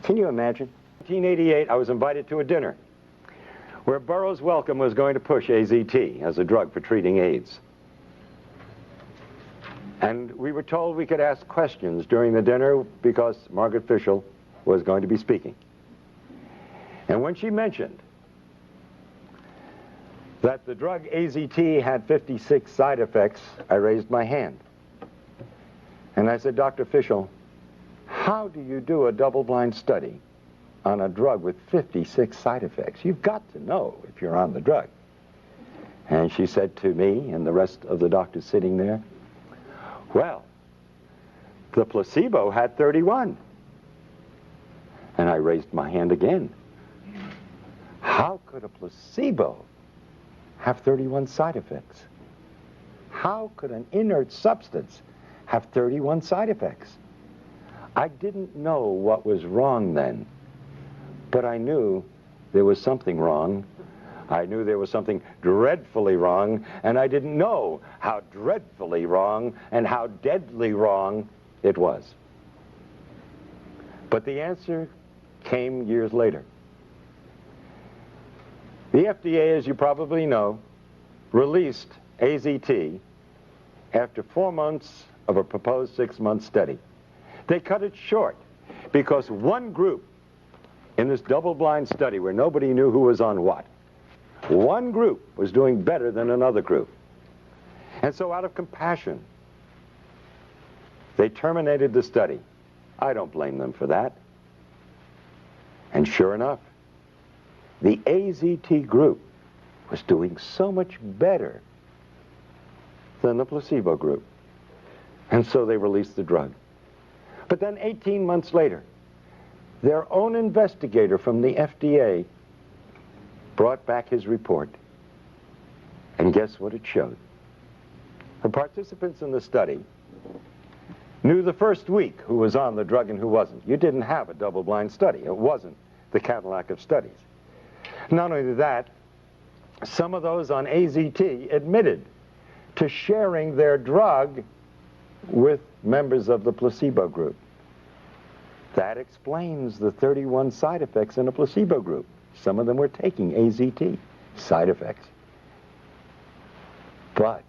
Can you imagine? In 1988, I was invited to a dinner where Burroughs Wellcome was going to push AZT as a drug for treating AIDS. And we were told we could ask questions during the dinner because Margaret Fischel was going to be speaking. And when she mentioned that the drug AZT had 56 side effects, I raised my hand. And I said, Dr. Fischel, how do you do a double-blind study on a drug with 56 side effects? You've got to know if you're on the drug. And she said to me and the rest of the doctors sitting there, well, the placebo had 31. And I raised my hand again. How could a placebo have 31 side effects? How could an inert substance have 31 side effects? I didn't know what was wrong then, but I knew there was something wrong. I knew there was something dreadfully wrong, and I didn't know how dreadfully wrong and how deadly wrong it was. But the answer came years later. The FDA, as you probably know, released AZT after 4 months of a proposed 6-month study. They cut it short because one group in this double-blind study where nobody knew who was on what, one group was doing better than another group. And so out of compassion, they terminated the study. I don't blame them for that. And sure enough, the AZT group was doing so much better than the placebo group. And so they released the drug. But then 18 months later, their own investigator from the FDA brought back his report. And guess what it showed? The participants in the study knew the first week who was on the drug and who wasn't. You didn't have a double-blind study. It wasn't the Cadillac of studies. Not only that, some of those on AZT admitted to sharing their drug with members of the placebo group. That explains the 31 side effects in a placebo group. Some of them were taking AZT, side effects. But,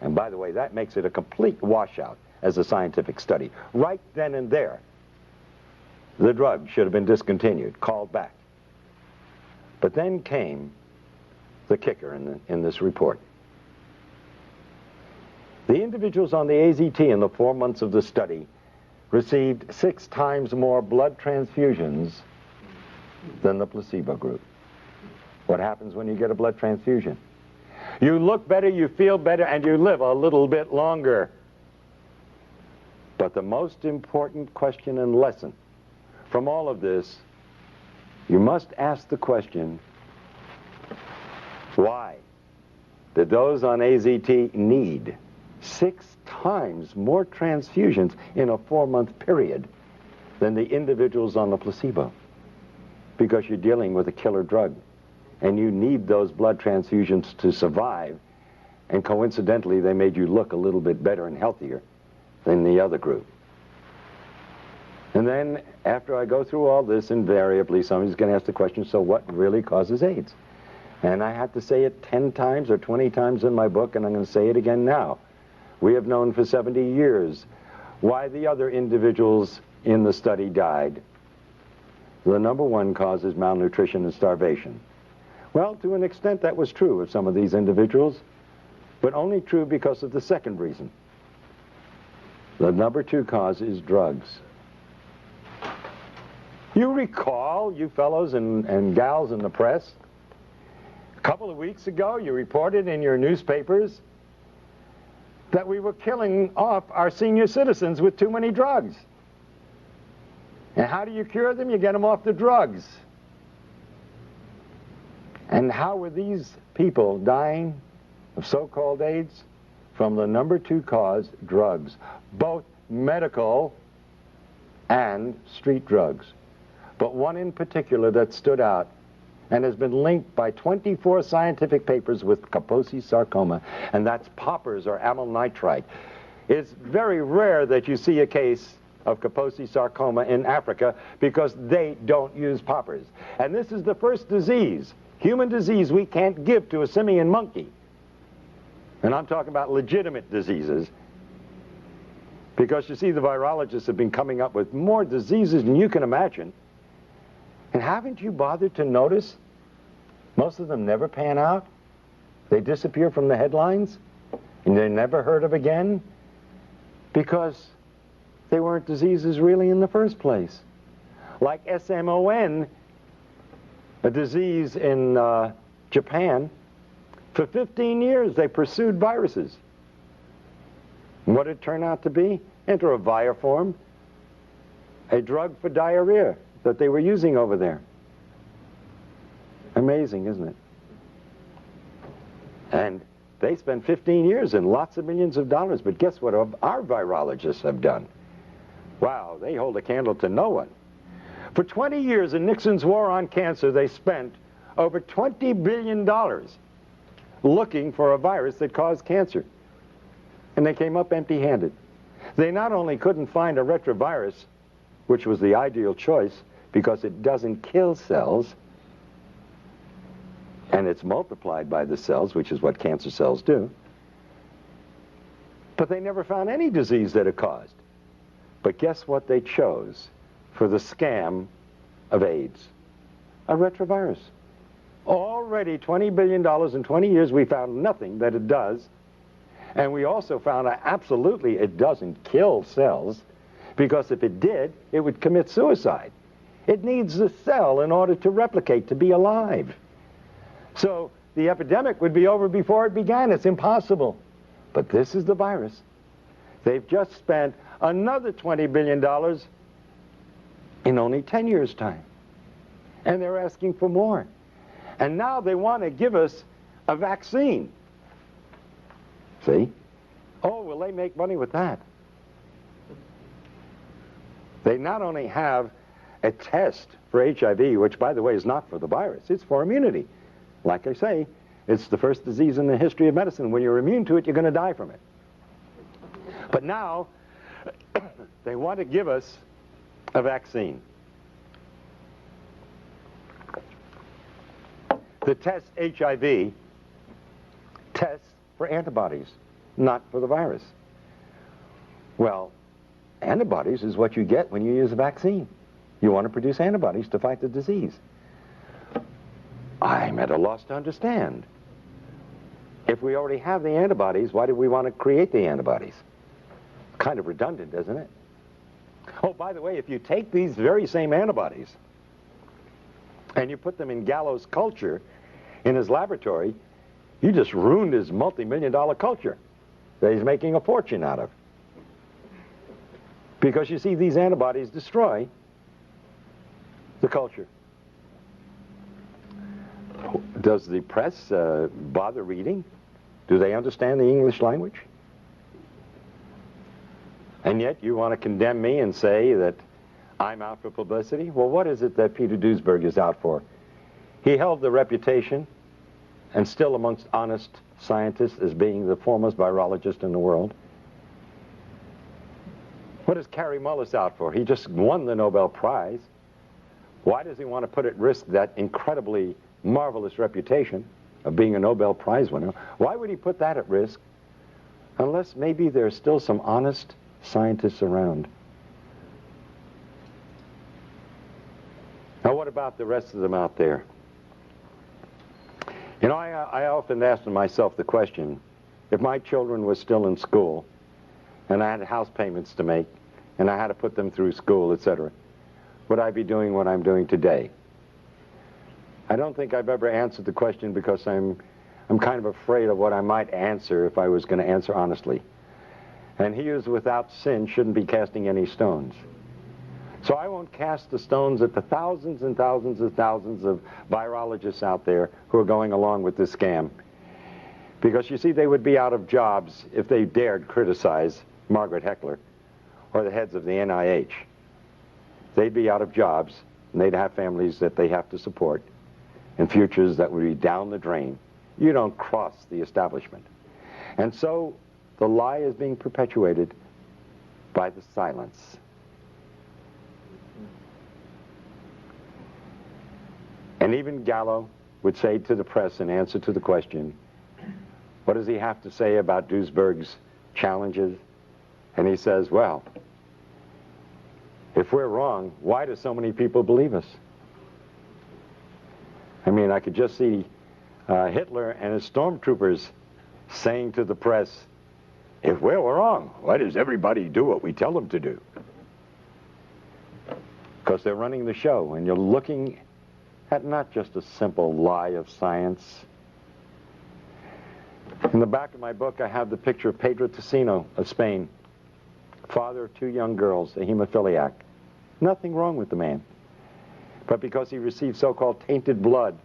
and by the way, that makes it a complete washout as a scientific study. Right then and there, the drug should have been discontinued, called back. But then came the kicker in this report. The individuals on the AZT in the 4 months of the study received 6 times more blood transfusions than the placebo group. What happens when you get a blood transfusion? You look better, you feel better, and you live a little bit longer. But the most important question and lesson from all of this, you must ask the question, why did those on AZT need 6 times more transfusions in a 4-month period than the individuals on the placebo? Because you're dealing with a killer drug, and you need those blood transfusions to survive, and coincidentally they made you look a little bit better and healthier than the other group. And then, after I go through all this, invariably somebody's going to ask the question, so what really causes AIDS? And I had to say it 10 times or 20 times in my book, and I'm going to say it again now. We have known for 70 years why the other individuals in the study died. The number one cause is malnutrition and starvation. Well, to an extent that was true of some of these individuals, but only true because of the second reason. The number 2 cause is drugs. You recall, you fellows and gals in the press, a couple of weeks ago you reported in your newspapers that we were killing off our senior citizens with too many drugs. And how do you cure them? You get them off the drugs. And how were these people dying of so-called AIDS? From the number 2 cause, drugs. Both medical and street drugs. But one in particular that stood out and has been linked by 24 scientific papers with Kaposi sarcoma, and that's poppers or amyl nitrite. It's very rare that you see a case of Kaposi sarcoma in Africa because they don't use poppers. And this is the first disease, human disease, we can't give to a simian monkey. And I'm talking about legitimate diseases. Because you see, the virologists have been coming up with more diseases than you can imagine. And haven't you bothered to notice most of them never pan out? They disappear from the headlines and they're never heard of again because they weren't diseases really in the first place. Like SMON, a disease in Japan. For 15 years they pursued viruses. And what did it turn out to be? Enteroviroform, a drug for diarrhea that they were using over there. Amazing, isn't it? And they spent 15 years and lots of millions of dollars, but guess what our virologists have done? Wow, they hold a candle to no one. For 20 years in Nixon's war on cancer, they spent over $20 billion looking for a virus that caused cancer. And they came up empty-handed. They not only couldn't find a retrovirus, which was the ideal choice because it doesn't kill cells, and it's multiplied by the cells, which is what cancer cells do, but they never found any disease that it caused. But guess what they chose for the scam of AIDS? A retrovirus. Already $20 billion in 20 years, we found nothing that it does. And we also found out absolutely it doesn't kill cells, because if it did, it would commit suicide. It needs the cell in order to replicate, to be alive. So the epidemic would be over before it began. It's impossible. But this is the virus. They've just spent another $20 billion in only 10 years' time. And they're asking for more. And now they want to give us a vaccine. See? Oh, will they make money with that? They not only have a test for HIV, which, by the way, is not for the virus. It's for immunity. Like I say, it's the first disease in the history of medicine. When you're immune to it, you're going to die from it. But now, they want to give us a vaccine. The test HIV tests for antibodies, not for the virus. Well, antibodies is what you get when you use a vaccine. You want to produce antibodies to fight the disease. I'm at a loss to understand. If we already have the antibodies, why do we want to create the antibodies? Kind of redundant, isn't it? Oh, by the way, if you take these very same antibodies and you put them in Gallo's culture in his laboratory, you just ruined his multi-million-dollar culture that he's making a fortune out of. Because you see, these antibodies destroy the culture. Does the press bother reading? Do they understand the English language? And yet you want to condemn me and say that I'm out for publicity? Well, what is it that Peter Duesberg is out for? He held the reputation, and still amongst honest scientists, as being the foremost virologist in the world. What is Kary Mullis out for? He just won the Nobel Prize. Why does he want to put at risk that incredibly marvelous reputation of being a Nobel Prize winner? Why would he put that at risk? Unless maybe there's still some honest scientists around. Now, what about the rest of them out there? You know, I often ask myself the question, if my children were still in school, and I had house payments to make, and I had to put them through school, etc., would I be doing what I'm doing today? I don't think I've ever answered the question because I'm kind of afraid of what I might answer if I was going to answer honestly. And he who is without sin shouldn't be casting any stones. So I won't cast the stones at the thousands and thousands and thousands of virologists out there who are going along with this scam. Because you see, they would be out of jobs if they dared criticize Margaret Heckler or the heads of the NIH. They'd be out of jobs, and they'd have families that they have to support, and futures that would be down the drain. You don't cross the establishment. And so the lie is being perpetuated by the silence. And even Gallo would say to the press in answer to the question, what does he have to say about Duisberg's challenges? And he says, well, if we're wrong, why do so many people believe us? I mean, I could just see Hitler and his stormtroopers saying to the press, if we're wrong, why does everybody do what we tell them to do? Because they're running the show, and you're looking at not just a simple lie of science. In the back of my book, I have the picture of Pedro Tocino of Spain, father of 2 young girls, a hemophiliac. Nothing wrong with the man. But because he received so-called tainted blood,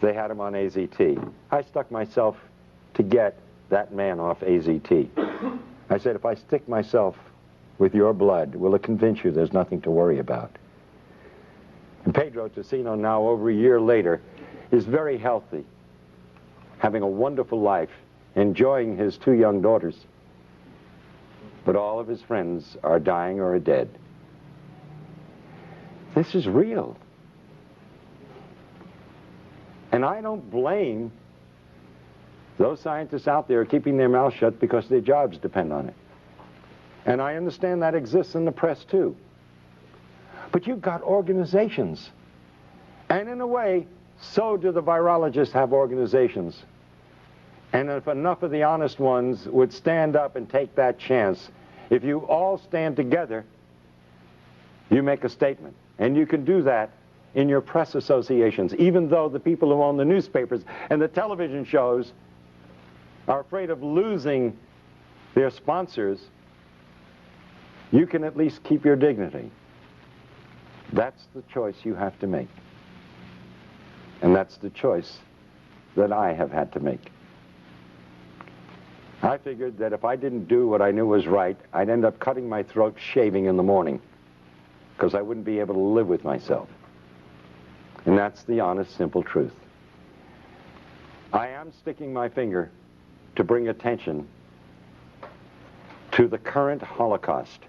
they had him on AZT. I stuck myself to get that man off AZT. I said, if I stick myself with your blood, will it convince you there's nothing to worry about? And Pedro Tocino, now over a year later, is very healthy, having a wonderful life, enjoying his 2 young daughters. But all of his friends are dying or are dead. This is real. And I don't blame those scientists out there keeping their mouths shut because their jobs depend on it. And I understand that exists in the press too. But you've got organizations. And in a way, so do the virologists have organizations. And if enough of the honest ones would stand up and take that chance, if you all stand together, you make a statement. And you can do that in your press associations, even though the people who own the newspapers and the television shows are afraid of losing their sponsors. You can at least keep your dignity. That's the choice you have to make. And that's the choice that I have had to make. I figured that if I didn't do what I knew was right, I'd end up cutting my throat shaving in the morning, because I wouldn't be able to live with myself. And that's the honest, simple truth. I am sticking my finger to bring attention to the current Holocaust,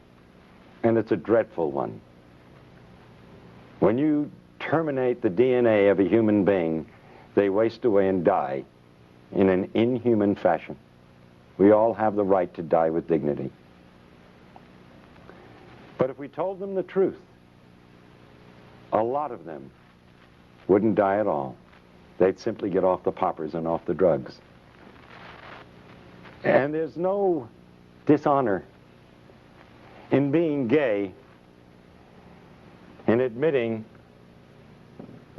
and it's a dreadful one. When you terminate the DNA of a human being, they waste away and die in an inhuman fashion. We all have the right to die with dignity. But if we told them the truth, a lot of them wouldn't die at all. They'd simply get off the poppers and off the drugs. And there's no dishonor in being gay and admitting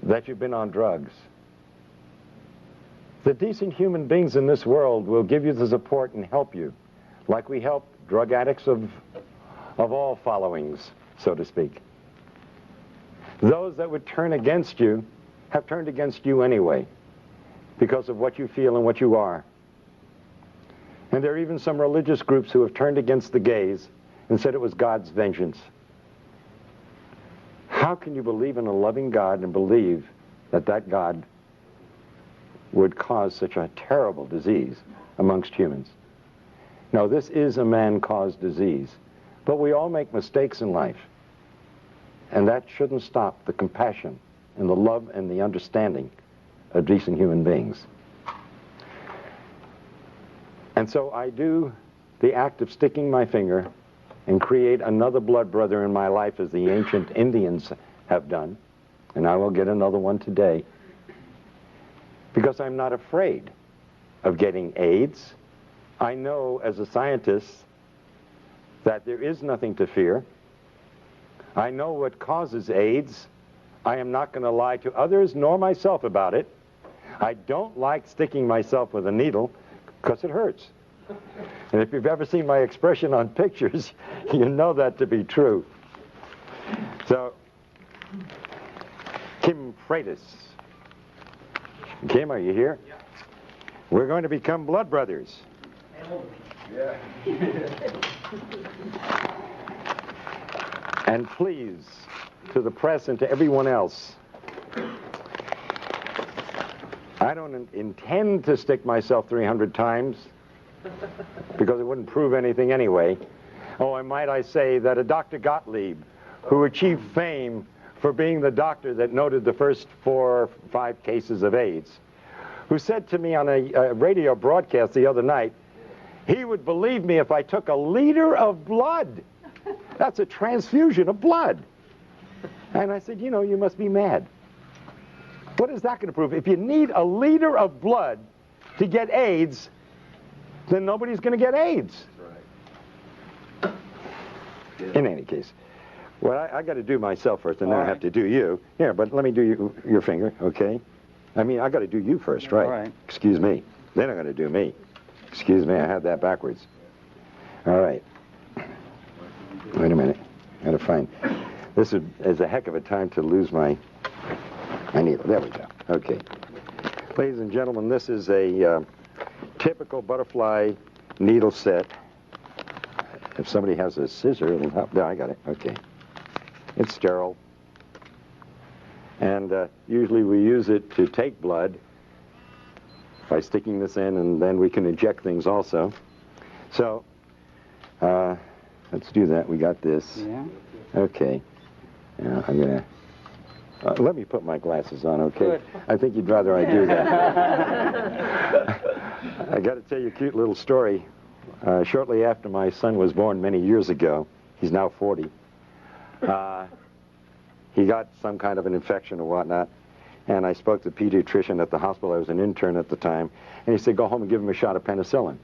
that you've been on drugs. The decent human beings in this world will give you the support and help you, like we help drug addicts of all followings, so to speak. Those that would turn against you have turned against you anyway, because of what you feel and what you are. And there are even some religious groups who have turned against the gays and said it was God's vengeance. How can you believe in a loving God and believe that that God would cause such a terrible disease amongst humans? No, this is a man-caused disease. But we all make mistakes in life. And that shouldn't stop the compassion and the love and the understanding of decent human beings. And so I do the act of sticking my finger and create another blood brother in my life, as the ancient Indians have done. And I will get another one today. Because I'm not afraid of getting AIDS. I know as a scientist that there is nothing to fear. I know what causes AIDS. I am not going to lie to others nor myself about it. I don't like sticking myself with a needle because it hurts. And if you've ever seen my expression on pictures, you know that to be true. So, Kim Freitas. Kim, are you here? Yeah. We're going to become blood brothers. Yeah. And please, to the press and to everyone else, I don't intend to stick myself 300 times, because it wouldn't prove anything anyway. Oh, and might I say that a Dr. Gottlieb, who achieved fame for being the doctor that noted the first 4 or 5 cases of AIDS, who said to me on a radio broadcast the other night, he would believe me if I took a liter of blood. That's a transfusion of blood. And I said, you know, you must be mad. What is that going to prove? If you need a liter of blood to get AIDS, then nobody's going to get AIDS. Right. In any case, well, I got to do myself first, and then I have to do you. Here, but let me do your finger, okay? I mean, I got to do you first, right? All right. Excuse me. Then I'm going to do me. Excuse me, I had that backwards. All right. Wait a minute. Got to find. This is a heck of a time to lose my needle. There we go. Okay. Ladies and gentlemen, this is a typical butterfly needle set. If somebody has a scissor, it'll help. There, I got it. Okay. It's sterile. And usually we use it to take blood by sticking this in, and then we can inject things also. So, let's do that. We got this. Yeah. Okay. Now I'm going to... let me put my glasses on, okay? Good. I think you'd rather I do that. I got to tell you a cute little story. Shortly after my son was born many years ago, he's now 40, he got some kind of an infection or whatnot, and I spoke to the pediatrician at the hospital. I was an intern at the time, and he said, go home and give him a shot of penicillin.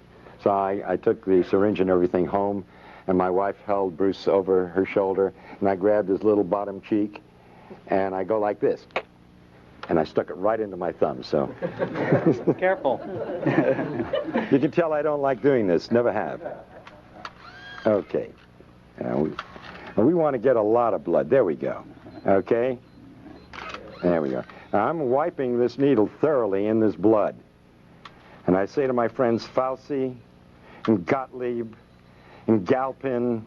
So I took the syringe and everything home, and my wife held Bruce over her shoulder, and I grabbed his little bottom cheek, and I go like this, and I stuck it right into my thumb, so. Careful. You can tell I don't like doing this, never have. Okay. Now we want to get a lot of blood. There we go. Okay? There we go. Now I'm wiping this needle thoroughly in this blood. And I say to my friends Fauci and Gottlieb and Galpin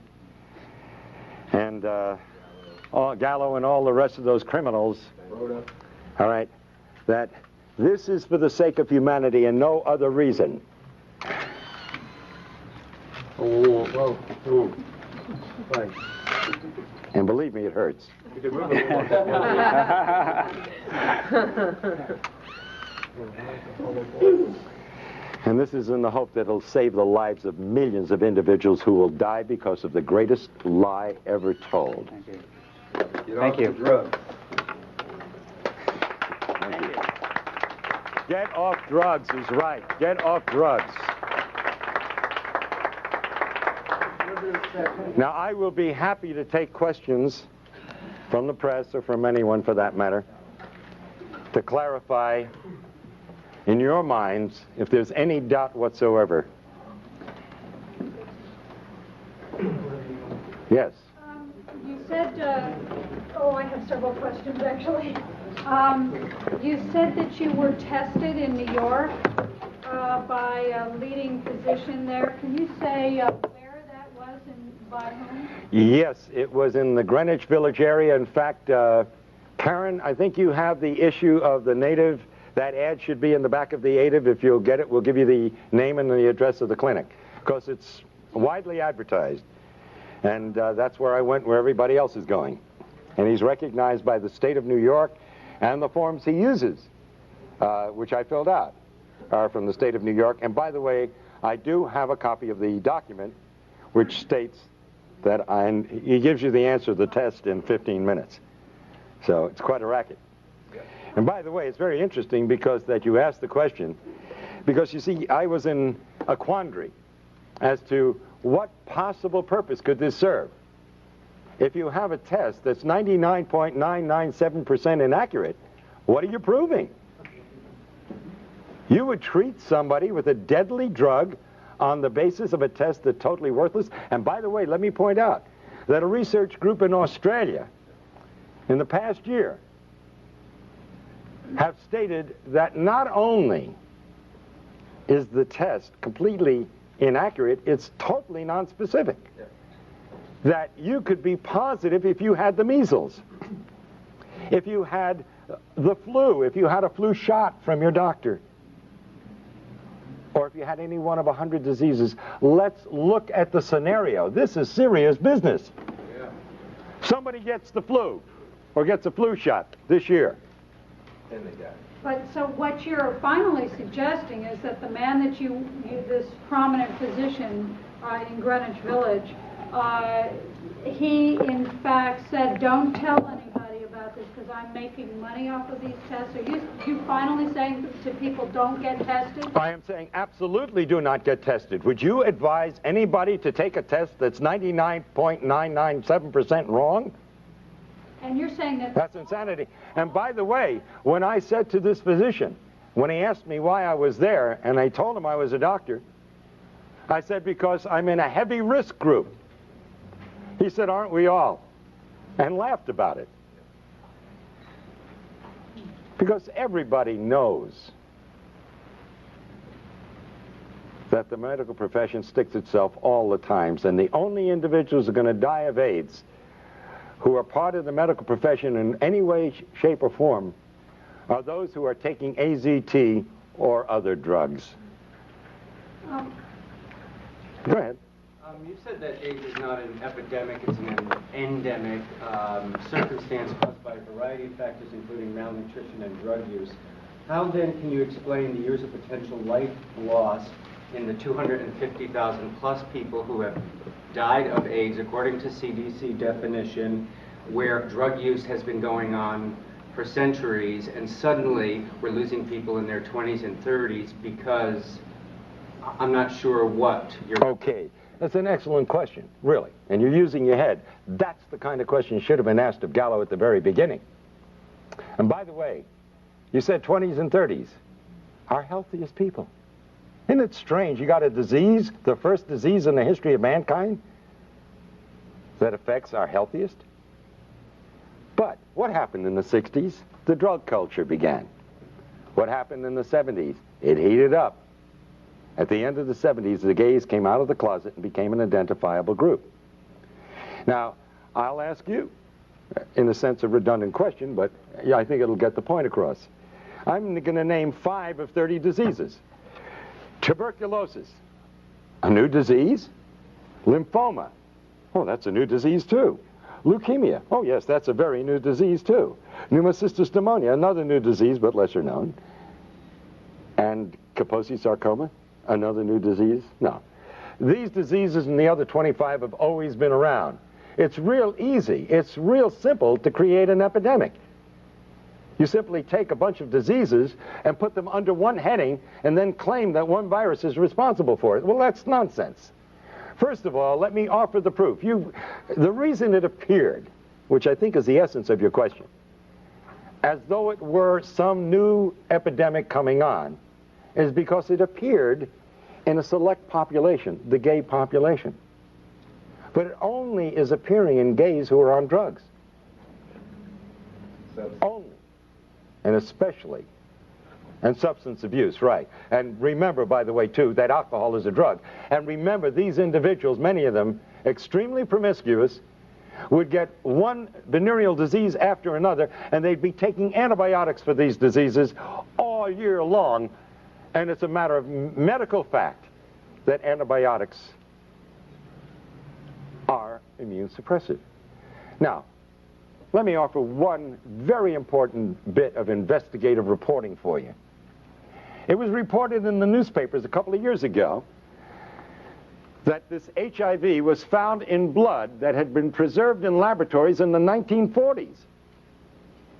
and Gallo and all the rest of those criminals, all right, that this is for the sake of humanity and no other reason. Oh, whoa, whoa. Thanks. And believe me, it hurts. You can move it more. And this is in the hope that it'll save the lives of millions of individuals who will die because of the greatest lie ever told. Thank you. Get Thank off you. the drugs. Thank you. Get off drugs is right. Get off drugs. Now, I will be happy to take questions from the press or from anyone for that matter to clarify in your minds if there's any doubt whatsoever. Yes. You said, I have several questions actually. You said that you were tested in New York by a leading physician there. Can you say where that was and by whom? Yes, it was in the Greenwich Village area. In fact, Karen, I think you have the issue of the native. That ad should be in the back of the native. If you'll get it, we'll give you the name and the address of the clinic, because it's widely advertised. And that's where I went, where everybody else is going. And he's recognized by the state of New York, and the forms he uses, which I filled out, are from the state of New York. And by the way, I do have a copy of the document which states that he gives you the answer to the test in 15 minutes. So it's quite a racket. And by the way, it's very interesting because that you asked the question, because you see, I was in a quandary as to what possible purpose could this serve. If you have a test that's 99.997% inaccurate, what are you proving? You would treat somebody with a deadly drug on the basis of a test that's totally worthless. And by the way, let me point out that a research group in Australia in the past year have stated that not only is the test completely inaccurate, it's totally nonspecific. Yeah. That you could be positive if you had the measles, if you had the flu, if you had a flu shot from your doctor, or if you had any one of 100 diseases. Let's look at the scenario. This is serious business. Yeah. Somebody gets the flu. or gets a flu shot this year. Then they die. But so what you're finally suggesting is that the man that this prominent physician in Greenwich Village, he in fact said, don't tell anybody about this because I'm making money off of these tests. Are you finally saying to people, don't get tested? I am saying absolutely do not get tested. Would you advise anybody to take a test that's 99.997% wrong? And you're saying that... That's insanity. And by the way, when I said to this physician, when he asked me why I was there, and I told him I was a doctor, I said, because I'm in a heavy risk group. He said, aren't we all? And laughed about it. Because everybody knows that the medical profession sticks itself all the time, and the only individuals who are going to die of AIDS who are part of the medical profession in any way, shape, or form are those who are taking AZT or other drugs. Go ahead. You said that AIDS is not an epidemic, it's an endemic circumstance caused by a variety of factors, including malnutrition and drug use. How then can you explain the years of potential life loss in the 250,000 plus people who have died of AIDS, according to CDC definition, where drug use has been going on for centuries, and suddenly we're losing people in their 20s and 30s because I'm not sure what you're... Okay, that's an excellent question, really, and you're using your head. That's the kind of question should have been asked of Gallo at the very beginning. And by the way, you said 20s and 30s, our healthiest people. Isn't it strange? You got a disease, the first disease in the history of mankind, that affects our healthiest? But what happened in the 60s? The drug culture began. What happened in the 70s? It heated up. At the end of the 70s, the gays came out of the closet and became an identifiable group. Now, I'll ask you, in a sense a redundant question, but yeah, I think it'll get the point across. I'm going to name 5 of 30 diseases. Tuberculosis, a new disease. Lymphoma, oh, that's a new disease too. Leukemia, oh yes, that's a very new disease too. Pneumocystis pneumonia, another new disease but lesser known. And Kaposi sarcoma, another new disease? No. These diseases and the other 25 have always been around. It's real easy, it's real simple to create an epidemic. You simply take a bunch of diseases and put them under one heading and then claim that one virus is responsible for it. Well, that's nonsense. First of all, let me offer the proof. The reason it appeared, which I think is the essence of your question, as though it were some new epidemic coming on, is because it appeared in a select population, the gay population. But it only is appearing in gays who are on drugs. Only. And especially, and substance abuse, right. And remember, by the way, too, that alcohol is a drug. And remember, these individuals, many of them, extremely promiscuous, would get one venereal disease after another, and they'd be taking antibiotics for these diseases all year long. And it's a matter of medical fact that antibiotics are immune suppressive. Now, let me offer one very important bit of investigative reporting for you. It was reported in the newspapers a couple of years ago that this HIV was found in blood that had been preserved in laboratories in the 1940s.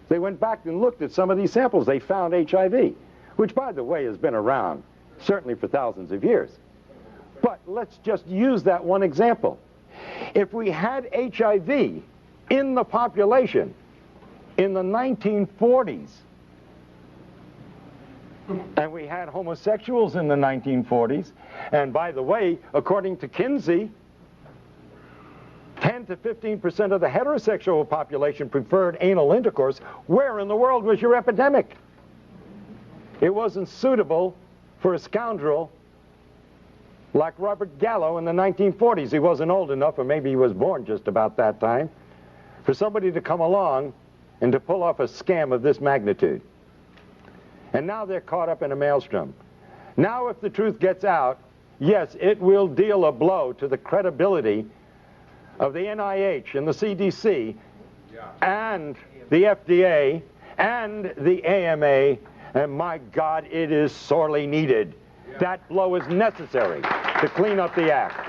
They went back and looked at some of these samples. They found HIV, which, by the way, has been around certainly for thousands of years. But let's just use that one example. If we had HIV in the population in the 1940s, and we had homosexuals in the 1940s, and by the way, according to Kinsey, 10 to 15% of the heterosexual population preferred anal intercourse, where in the world was your epidemic? It wasn't suitable for a scoundrel like Robert Gallo in the 1940s. He wasn't old enough, or maybe he was born just about that time, for somebody to come along and to pull off a scam of this magnitude. And now they're caught up in a maelstrom. Now if the truth gets out, yes, it will deal a blow to the credibility of the NIH and the CDC and the FDA and the AMA, and my God, it is sorely needed. That blow is necessary to clean up the act.